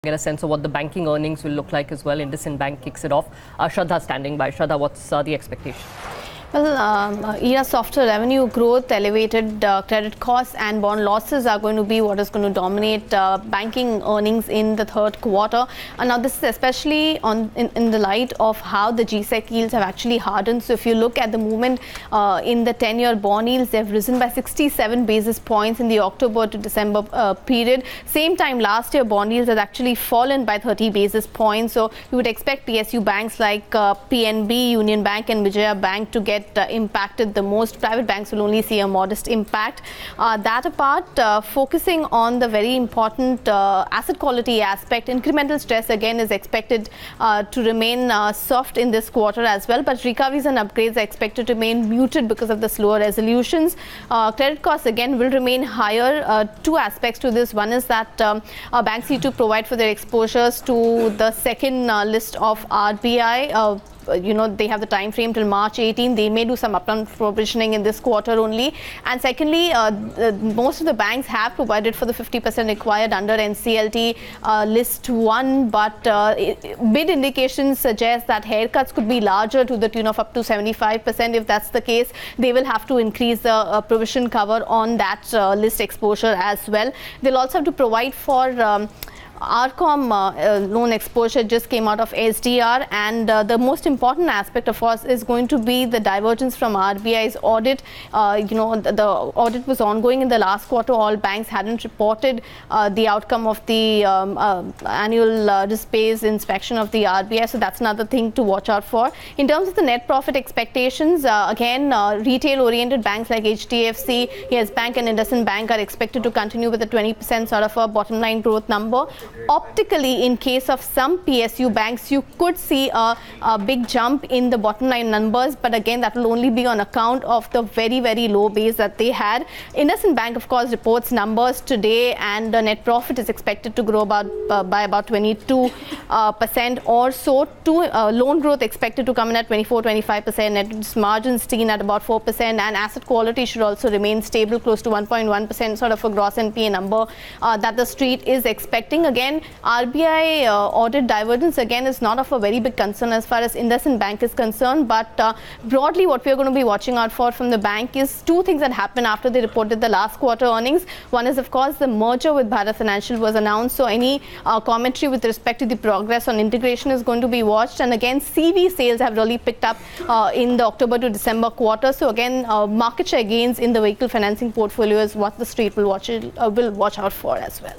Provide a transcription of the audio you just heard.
Get a sense of what the banking earnings will look like as well. IndusInd Bank kicks it off. Shraddha standing by. Shraddha, what's the expectation? Well, softer revenue growth, elevated credit costs and bond losses are going to be what is going to dominate banking earnings in the third quarter. Now, this is especially in the light of how the G-Sec yields have actually hardened. So, if you look at the movement in the 10-year bond yields, they've risen by 67 basis points in the October to December period. Same time last year, bond yields had actually fallen by 30 basis points. So, you would expect PSU banks like PNB, Union Bank and Vijaya Bank to get impacted the most. Private banks will only see a modest impact. That apart, focusing on the very important asset quality aspect, incremental stress again is expected to remain soft in this quarter as well, but recoveries and upgrades are expected to remain muted because of the slower resolutions. Credit costs again will remain higher. Two aspects to this. One is that banks need to provide for their exposures to the second list of RBI. They have the time frame till March 18. They may do some upfront provisioning in this quarter only. And secondly, most of the banks have provided for the 50% required under NCLT list 1, but bid indications suggest that haircuts could be larger to the tune of up to 75%. If that's the case, they will have to increase the provision cover on that list exposure as well. They'll also have to provide for RCOM loan exposure just came out of SDR, and the most important aspect of course is going to be the divergence from RBI's audit. The audit was ongoing in the last quarter. All banks hadn't reported the outcome of the annual risk-based inspection of the RBI, so that's another thing to watch out for. In terms of the net profit expectations, again retail-oriented banks like HDFC, Yes Bank and IndusInd Bank are expected to continue with a 20% sort of a bottom line growth number. Optically, in case of some PSU banks, you could see a big jump in the bottom line numbers, but again that will only be on account of the very, very low base that they had. IndusInd Bank, of course, reports numbers today, and the net profit is expected to grow by about 22% or so. Loan growth expected to come in at 24-25%, net margins seen at about 4%, and asset quality should also remain stable, close to 1.1%, sort of a gross NPA number that the street is expecting. Again, RBI audit divergence again is not of a very big concern as far as IndusInd Bank is concerned, but broadly what we are going to be watching out for from the bank is two things that happened after they reported the last quarter earnings. One is, of course, the merger with Bharat Financial was announced, so any commentary with respect to the progress on integration is going to be watched. And again, CV sales have really picked up in the October to December quarter, so again market share gains in the vehicle financing portfolio is what the street will watch out for as well.